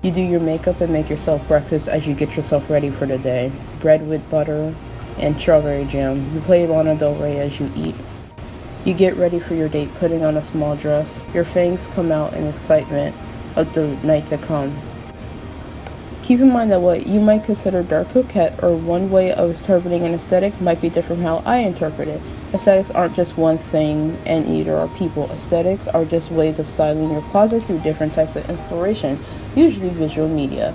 You do your makeup and make yourself breakfast as you get yourself ready for the day. Bread with butter and strawberry jam. You play Lana Del Rey as you eat. You get ready for your date, putting on a small dress. Your fangs come out in excitement of the night to come. Keep in mind that what you might consider dark coquette or one way of interpreting an aesthetic might be different from how I interpret it. Aesthetics aren't just one thing, and neither are people. Aesthetics are just ways of styling your closet through different types of inspiration, usually visual media.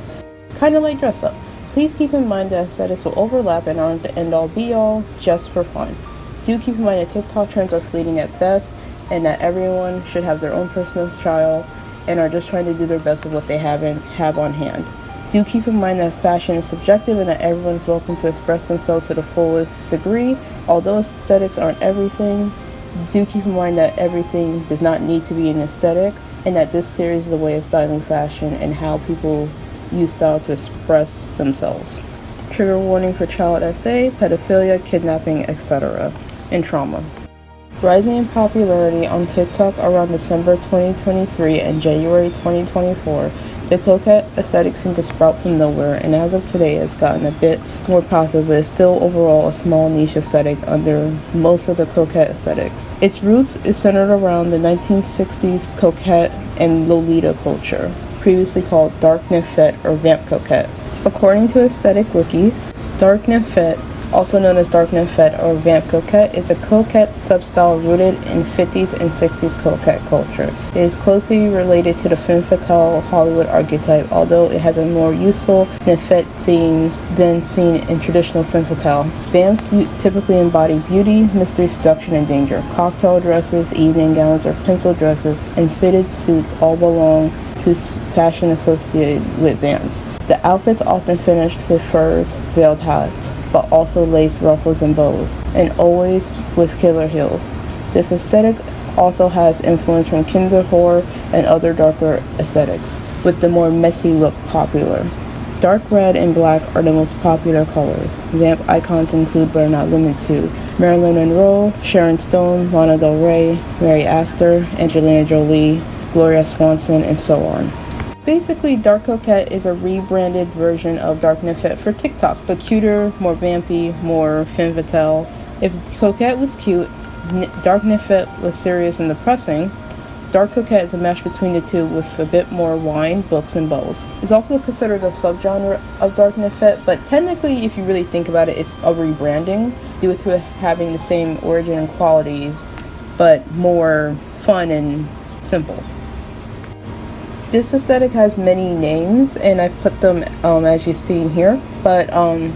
Kind of like dress up. Please keep in mind that aesthetics will overlap and aren't the end-all be-all, just for fun. Do keep in mind that TikTok trends are fleeting at best, and that everyone should have their own personal style and are just trying to do their best with what they have on hand. Do keep in mind that fashion is subjective and that everyone is welcome to express themselves to the fullest degree. Although aesthetics aren't everything, do keep in mind that everything does not need to be an aesthetic, and that this series is a way of styling fashion and how people use style to express themselves. Trigger warning for child SA, pedophilia, kidnapping, etc., and trauma. Rising in popularity on TikTok around December 2023 and January 2024, the coquette aesthetic seemed to sprout from nowhere, and as of today has gotten a bit more popular, but is still overall a small niche aesthetic under most of the coquette aesthetics. Its roots is centered around the 1960s coquette and Lolita culture, previously called dark nymphet or vamp coquette. According to Aesthetic Wiki, dark nymphet, also known as dark nymphet or vamp coquette, is a coquette substyle rooted in 50s and 60s coquette culture. It is closely related to the femme fatale Hollywood archetype, although it has a more youthful nymphet themes than seen in traditional femme fatale. Vamps typically embody beauty, mystery, seduction, and danger. Cocktail dresses, evening gowns, or pencil dresses, and fitted suits all belong to fashion associated with vamps. The outfits often finished with furs, veiled hats, but also lace ruffles and bows, and always with killer heels. This aesthetic also has influence from kinder horror and other darker aesthetics, with the more messy look popular. Dark red and black are the most popular colors. Vamp icons include but are not limited to Marilyn Monroe, Sharon Stone, Lana Del Rey, Mary Astor, Angelina Jolie, Gloria Swanson, and so on. Basically, Dark Coquette is a rebranded version of Dark Nymphet for TikTok, but cuter, more vampy, more femme fatale. If Coquette was cute, Dark Nymphet was serious and depressing, Dark Coquette is a mesh between the two with a bit more wine, books, and bows. It's also considered a subgenre of Dark Nymphet, but technically, if you really think about it, it's a rebranding due to having the same origin and qualities, but more fun and simple. This aesthetic has many names, and I put them as you've seen here. But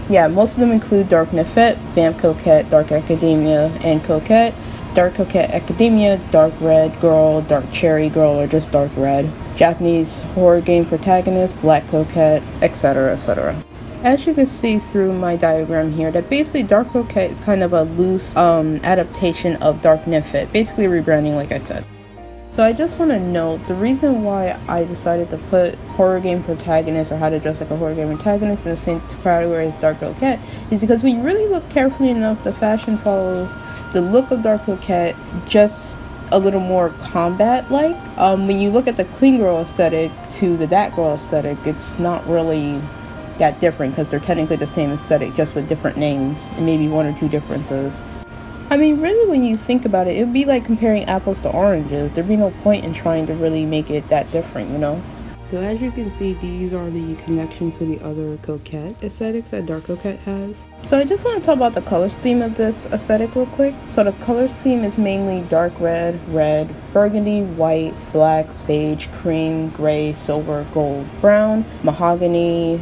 yeah, most of them include Dark Nymphet, Vamp Coquette, Dark Academia, and Coquette. Dark Coquette Academia, Dark Red Girl, Dark Cherry Girl, or just Dark Red. Japanese horror game protagonist, Black Coquette, etc., etc. As you can see through my diagram here, that basically Dark Coquette is kind of a loose adaptation of Dark Nymphet, basically rebranding like I said. So I just want to note, the reason why I decided to put horror game protagonist or how to dress like a horror game protagonist in the same category as Dark Coquette is because when you really look carefully enough, the fashion follows the look of Dark Coquette, just a little more combat-like. When you look at the clean girl aesthetic to the that girl aesthetic, it's not really that different because they're technically the same aesthetic, just with different names and maybe one or two differences. I mean, really, when you think about it, it would be like comparing apples to oranges. There'd be no point in trying to really make it that different, you know? So as you can see, these are the connections to the other Coquette aesthetics that Dark Coquette has. So I just want to talk about the color scheme of this aesthetic real quick. So the color scheme is mainly dark red, red, burgundy, white, black, beige, cream, gray, silver, gold, brown, mahogany,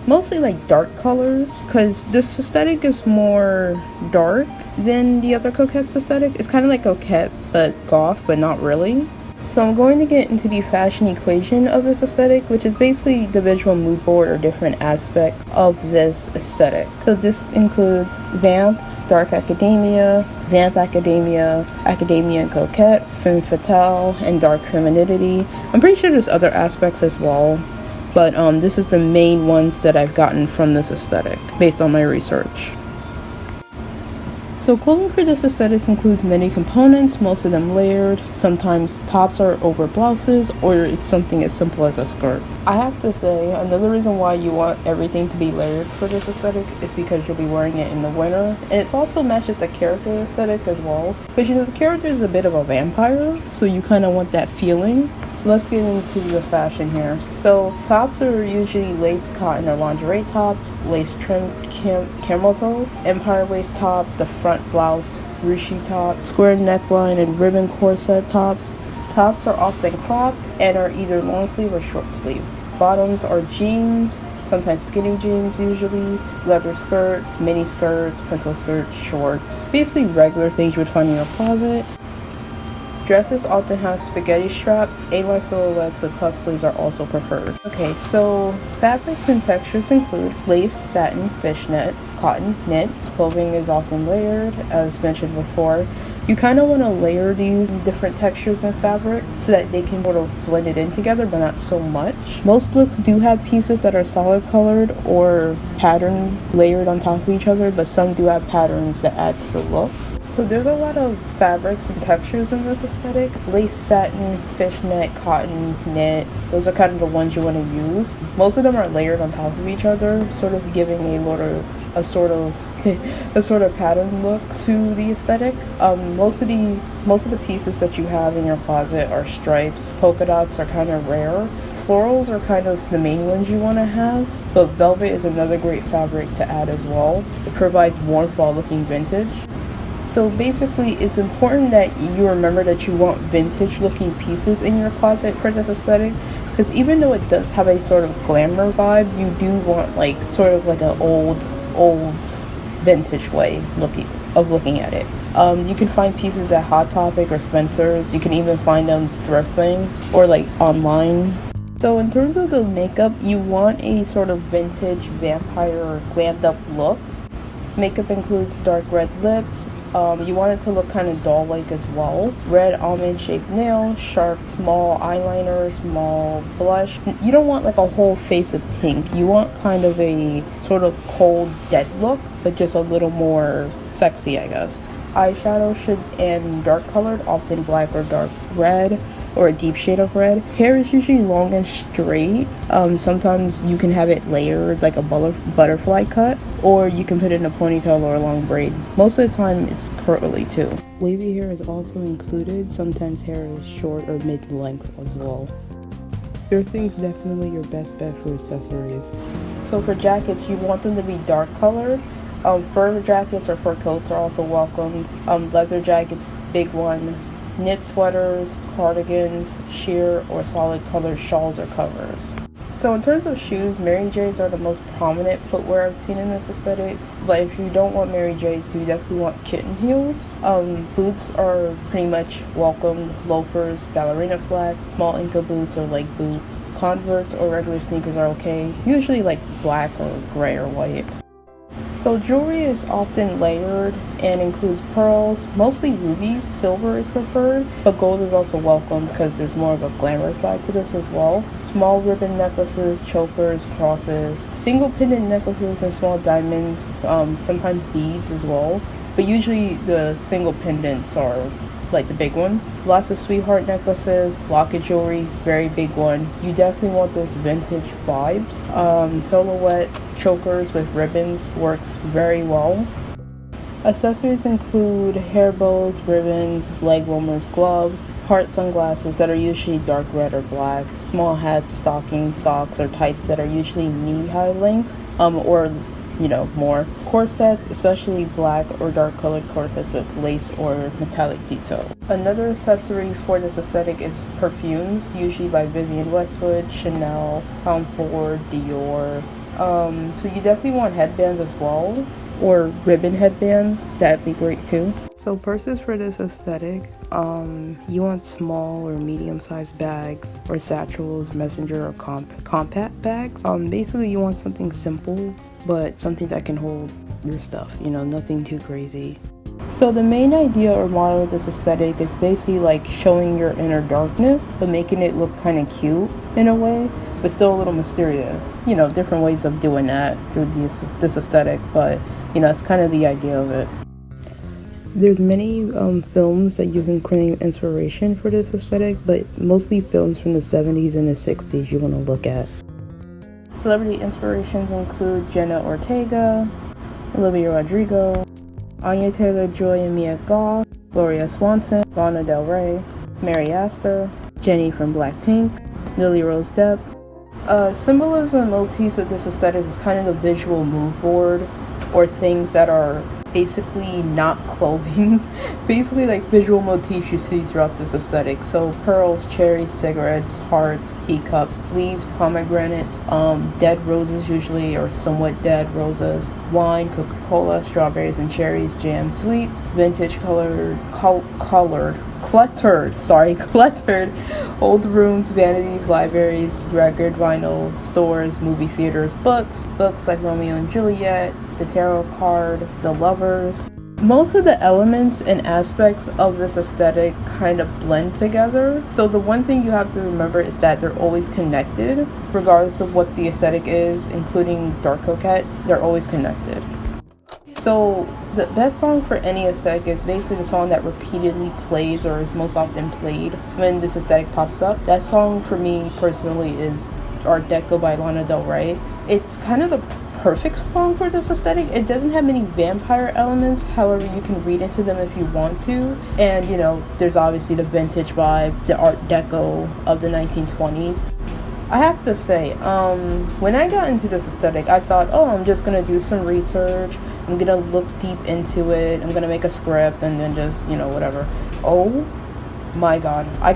mostly like dark colors, because this aesthetic is more dark than the other Coquette's aesthetic. It's kind of like Coquette but goth, but not really. So I'm going to get into the fashion equation of this aesthetic, which is basically the visual mood board or different aspects of this aesthetic. So this includes Vamp, Dark Academia, Vamp Academia, Academia and Coquette, Femme Fatale, and Dark Femininity. I'm pretty sure there's other aspects as well, but this is the main ones that I've gotten from this aesthetic based on my research. So clothing for this aesthetic includes many components, most of them layered. Sometimes tops are over blouses, or it's something as simple as a skirt. I have to say, another reason why you want everything to be layered for this aesthetic is because you'll be wearing it in the winter. And it also matches the character aesthetic as well. Because you know, the character is a bit of a vampire, so you kind of want that feeling. So let's get into the fashion here. So tops are usually lace cotton or lingerie tops, lace trimmed camel toes, empire waist tops, the front blouse, ruche top, square neckline, and ribbon corset tops. Tops are often cropped and are either long sleeve or short sleeve. Bottoms are jeans, sometimes skinny jeans usually, leather skirts, mini skirts, pencil skirts, shorts. Basically regular things you would find in your closet. Dresses often have spaghetti straps. A-line silhouettes with puff sleeves are also preferred. Okay, so fabrics and textures include lace, satin, fishnet, cotton, knit. Clothing is often layered, as mentioned before. You kind of want to layer these different textures and fabrics so that they can sort of blend it in together, but not so much. Most looks do have pieces that are solid colored or pattern layered on top of each other, but some do have patterns that add to the look. So there's a lot of fabrics and textures in this aesthetic. Lace, satin, fishnet, cotton, knit. Those are kind of the ones you want to use. Most of them are layered on top of each other, sort of giving a sort of pattern look to the aesthetic. Most of the pieces that you have in your closet are stripes. Polka dots are kind of rare. Florals are kind of the main ones you want to have, but velvet is another great fabric to add as well. It provides warmth while looking vintage. So basically, it's important that you remember that you want vintage looking pieces in your closet for this aesthetic, because even though it does have a sort of glamour vibe, you do want like sort of like an old vintage way of looking at it. You can find pieces at Hot Topic or Spencer's. You can even find them thrifting or like online. So in terms of the makeup, you want a sort of vintage vampire glammed up look. Makeup includes dark red lips. You want it to look kind of doll-like as well. Red almond-shaped nails, sharp, small eyeliner, small blush. You don't want like a whole face of pink. You want kind of a sort of cold, dead look, but just a little more sexy, I guess. Eyeshadow should and dark colored, often black or dark red, or a deep shade of red. Hair is usually long and straight. Sometimes you can have it layered like a butterfly cut, or you can put it in a ponytail or a long braid. Most of the time it's curly too. Wavy hair is also included. Sometimes hair is short or mid-length as well. Earthing's definitely your best bet for accessories. So for jackets, you want them to be dark colored. Fur jackets or fur coats are also welcomed. Leather jackets, big one. Knit sweaters, cardigans, sheer or solid colored shawls or covers. So in terms of shoes, Mary Janes are the most prominent footwear I've seen in this aesthetic, but if you don't want Mary Janes, you definitely want kitten heels. Boots are pretty much welcomed. Loafers, ballerina flats, small ankle boots or leg boots. Converse or regular sneakers are okay, usually like black or gray or white. So jewelry is often layered and includes pearls, mostly rubies. Silver is preferred, but gold is also welcome because there's more of a glamour side to this as well. Small ribbon necklaces, chokers, crosses, single pendant necklaces, and small diamonds, sometimes beads as well. But usually the single pendants are like the big ones. Lots of sweetheart necklaces, locket jewelry, very big one. You definitely want those vintage vibes. Silhouette chokers with ribbons works very well. Accessories include hair bows, ribbons, leg warmers, gloves, heart sunglasses that are usually dark red or black, small hats, stockings, socks, or tights that are usually knee-high length, or more. Corsets, especially black or dark colored corsets with lace or metallic detail. Another accessory for this aesthetic is perfumes, usually by Vivienne Westwood, Chanel, Tom Ford, Dior. So you definitely want headbands as well, or ribbon headbands. That'd be great too. So purses for this aesthetic, you want small or medium-sized bags or satchels, messenger or compact bags. Basically you want something simple, but something that can hold your stuff, nothing too crazy. So the main idea or model of this aesthetic is basically like showing your inner darkness, but making it look kind of cute in a way, but still a little mysterious. Different ways of doing that through this aesthetic, but it's kind of the idea of it. There's many films that you can claim inspiration for this aesthetic, but mostly films from the 70s and the 60s you want to look at. Celebrity inspirations include Jenna Ortega, Olivia Rodrigo, Anya Taylor-Joy and Mia Goth, Gloria Swanson, Lana Del Rey, Mary Astor, Jenny from Blackpink, Lily Rose Depp. Symbolism and motifs of this aesthetic is kind of the visual mood board, or things that are basically not clothing. Basically like visual motifs you see throughout this aesthetic. So pearls, cherries, cigarettes, hearts, teacups, leaves, pomegranates, dead roses usually, or somewhat dead roses, wine, Coca-Cola, strawberries and cherries, jam, sweets, vintage cluttered old rooms, vanities, libraries, record, vinyl, stores, movie theaters, books like Romeo and Juliet, the tarot card, the lovers. Most of the elements and aspects of this aesthetic kind of blend together. So the one thing you have to remember is that they're always connected, regardless of what the aesthetic is, including Dark Coquette, they're always connected. So the best song for any aesthetic is basically the song that repeatedly plays or is most often played when this aesthetic pops up. That song for me personally is Art Deco by Lana Del Rey. It's kind of the perfect song for this aesthetic. It doesn't have many vampire elements, however you can read into them if you want to. And you know, there's obviously the vintage vibe, the Art Deco of the 1920s. I have to say, when I got into this aesthetic, I thought, oh, I'm just gonna do some research, I'm gonna look deep into it, I'm gonna make a script and then just, you know, whatever. Oh my god, I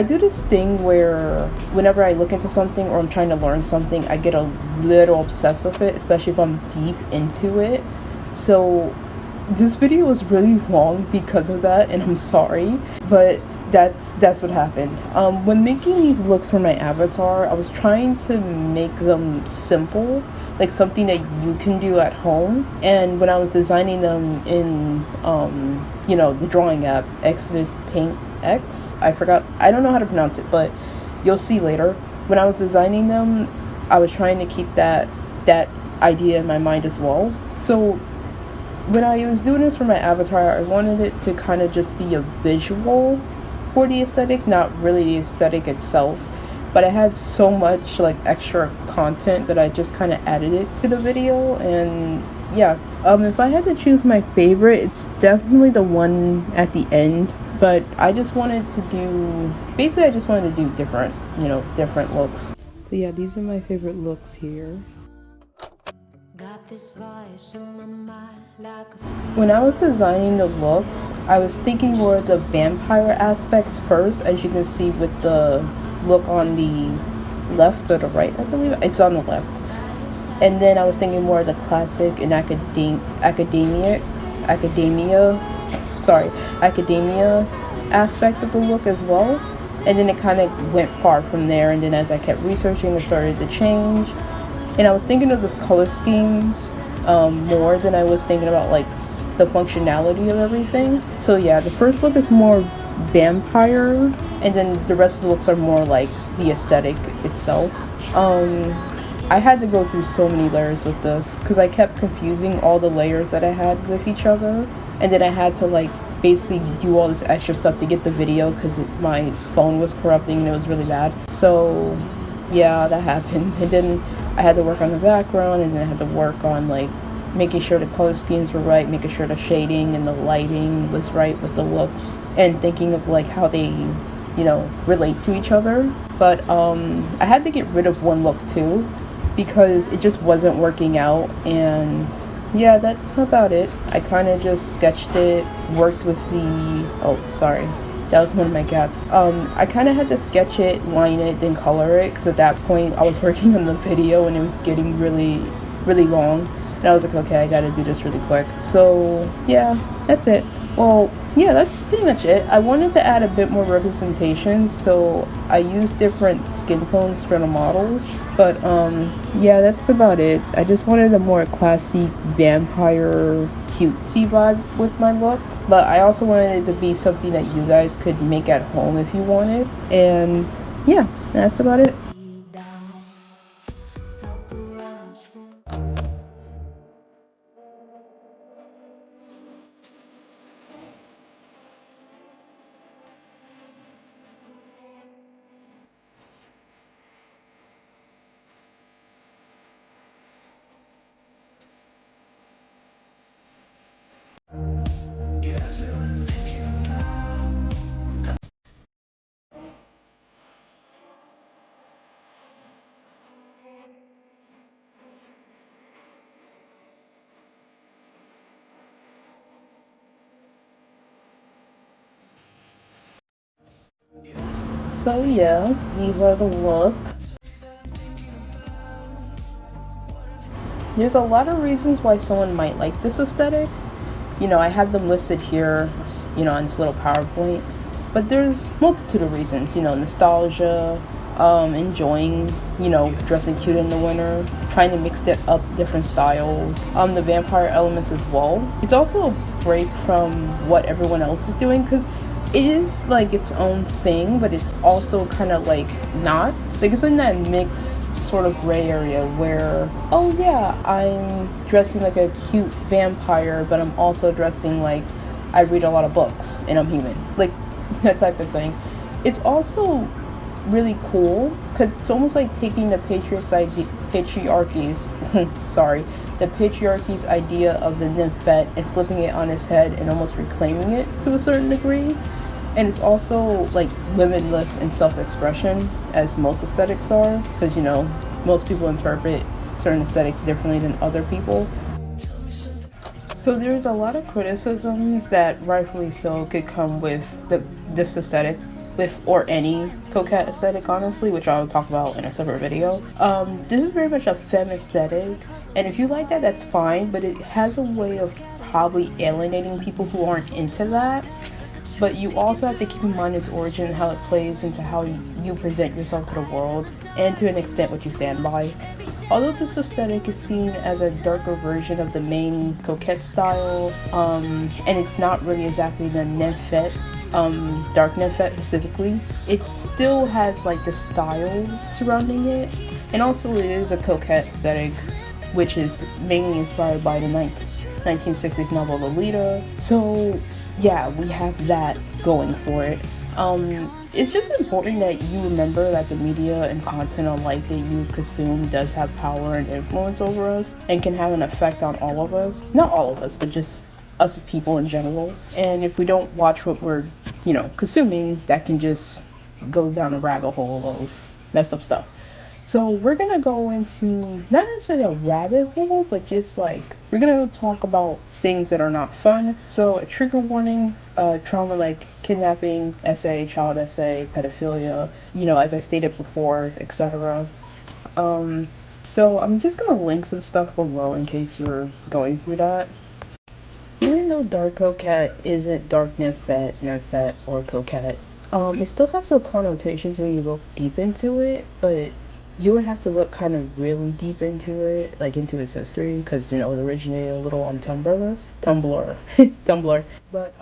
do this thing where whenever I look into something or I'm trying to learn something, I get a little obsessed with it, especially if I'm deep into it. So this video was really long because of that, and I'm sorry, but that's what happened. When making these looks for my avatar, I was trying to make them simple, like something that you can do at home. And when I was designing them in you know, the drawing app Xvis Paint X, I don't know how to pronounce it, but you'll see later. When I was designing them, I was trying to keep that idea in my mind as well. So when I was doing this for my avatar, I wanted it to kind of just be a visual for the aesthetic, not really the aesthetic itself. But I had so much like extra content that I just kind of added it to the video. And yeah, if I had to choose my favorite, it's definitely the one at the end. But I just wanted to do different, you know, different looks. So yeah, these are my favorite looks here. When I was designing the looks, I was thinking more of the vampire aspects first, as you can see with the look on the left or the right, I believe. It's on the left. And then I was thinking more of the classic and academia aspect of the look as well. And then it kind of went far from there, and then as I kept researching, it started to change. And I was thinking of this color scheme more than I was thinking about like the functionality of everything. So yeah, the first look is more vampire, and then the rest of the looks are more like the aesthetic itself. I had to go through so many layers with this because I kept confusing all the layers that I had with each other, and then I had to like basically do all this extra stuff to get the video because my phone was corrupting and it was really bad. So yeah, that happened. And then I had to work on the background, and then I had to work on like making sure the color schemes were right, making sure the shading and the lighting was right with the looks, and thinking of like how they, you know, relate to each other. But I had to get rid of one look too because it just wasn't working out. And yeah, that's about it. I kind of just sketched it, worked with the, oh sorry, that was one of my cats. I kind of had to sketch it, line it, then color it, because at that point I was working on the video and it was getting really long, and I was like, okay, I gotta do this really quick. So yeah, that's it. Well, yeah, that's pretty much it. I wanted to add a bit more representation, so I used different skin tones for the models. But yeah, that's about it. I just wanted a more classy vampire cutesy vibe with my look, but I also wanted it to be something that you guys could make at home if you wanted. And yeah, that's about it. So yeah, these are the looks. There's a lot of reasons why someone might like this aesthetic. You know, I have them listed here, you know, on this little PowerPoint. But there's multitude of reasons, you know, nostalgia, enjoying, you know, dressing cute in the winter, trying to mix it up different styles, the vampire elements as well. It's also a break from what everyone else is doing, because it is like its own thing, but it's also kind of like not. Like it's in that mixed sort of gray area where, oh yeah, I'm dressing like a cute vampire, but I'm also dressing like I read a lot of books and I'm human. Like that type of thing. It's also really cool because it's almost like taking the patriarchy's sorry, the patriarchy's idea of the nymphette and flipping it on its head and almost reclaiming it to a certain degree. And it's also like limitless in self-expression, as most aesthetics are, because you know most people interpret certain aesthetics differently than other people. So there's a lot of criticisms that rightfully so could come with this aesthetic, with or any coquette aesthetic, honestly, which I'll talk about in a separate video. This is very much a femme aesthetic, and if you like that, that's fine, but it has a way of probably alienating people who aren't into that. But you also have to keep in mind its origin, how it plays into how you present yourself to the world, and to an extent what you stand by. Although this aesthetic is seen as a darker version of the main coquette style, and it's not really exactly the nymphette, dark nymphette specifically, it still has like the style surrounding it, and also it is a coquette aesthetic, which is mainly inspired by the 1960s novel Lolita. So yeah, we have that going for it. It's just important that you remember that the media and content alike that you consume does have power and influence over us and can have an effect on all of us. Not all of us, but just us as people in general. And if we don't watch what we're, you know, consuming, that can just go down a rabbit hole of messed up stuff. So we're gonna go into not necessarily a rabbit hole, but just like we're gonna talk about things that are not fun. So a trigger warning, trauma like kidnapping, SA, child SA, pedophilia, you know, as I stated before, etc. So I'm just gonna link some stuff below in case you're going through that. Even though Dark Coquette isn't dark nymphette, or coquette, it still has some connotations when you look deep into it, but you would have to look kind of really deep into it, like into its history, because you know it originated a little on Tumblr, Tumblr. But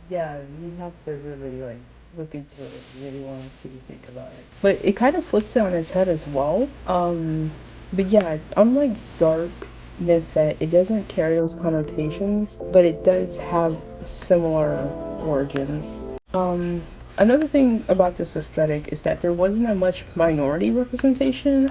yeah, you have to really like look into it if you really want to think about it. But it kind of flips it on its head as well. But yeah, unlike dark nymphette, it doesn't carry those connotations, but it does have similar origins. Um, Another thing about this aesthetic is that there wasn't that much minority representation.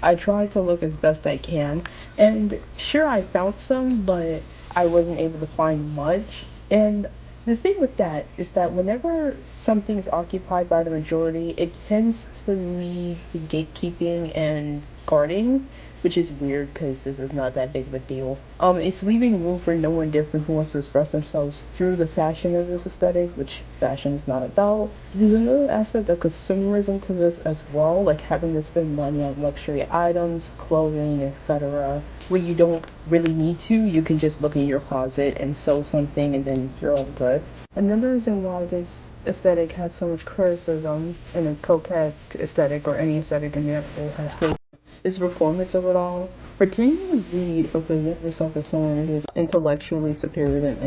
I tried to look as best I can, and sure I found some, but I wasn't able to find much. And the thing with that is that whenever something is occupied by the majority, it tends to lead to gatekeeping and guarding, which is weird because this is not that big of a deal. It's leaving room for no one different who wants to express themselves through the fashion of this aesthetic, which fashion is not about. There's another aspect of consumerism to this as well, like having to spend money on luxury items, clothing, etc. Where you don't really need to, you can just look in your closet and sew something and then you're all good. Another reason why this aesthetic has so much criticism, and a coquette aesthetic or any aesthetic in general has criticism, is the performance of it all. Pretending to read or present yourself as someone who is intellectually superior than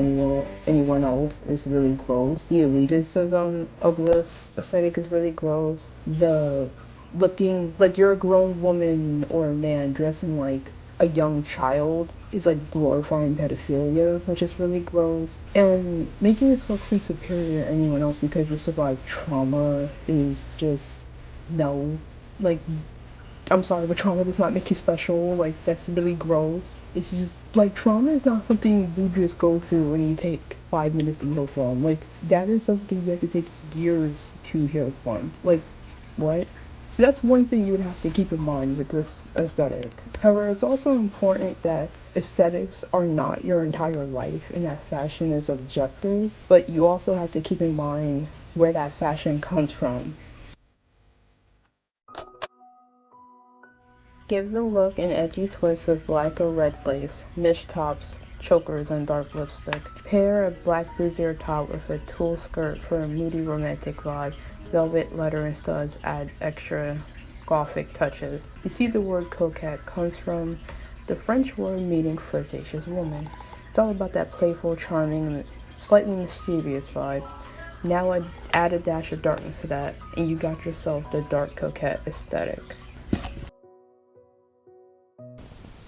anyone else is really gross. The elitism of this aesthetic is really gross. The looking like you're a grown woman or a man dressing like a young child is like glorifying pedophilia, which is really gross. And making yourself seem superior to anyone else because you survived trauma is just no. Like, I'm sorry, but trauma does not make you special. Like, that's really gross. It's just, like, trauma is not something you just go through when you take 5 minutes to heal from. Like, that is something you have to take years to heal from. Like, what? So that's one thing you would have to keep in mind with this aesthetic. However, it's also important that aesthetics are not your entire life and that fashion is objective, but you also have to keep in mind where that fashion comes from. Give the look an edgy twist with black or red lace, mesh tops, chokers, and dark lipstick. Pair a black brassiere top with a tulle skirt for a moody romantic vibe. Velvet, leather, and studs add extra gothic touches. You see, the word coquette comes from the French word meaning flirtatious woman. It's all about that playful, charming, slightly mischievous vibe. Now add a dash of darkness to that, and you got yourself the dark coquette aesthetic.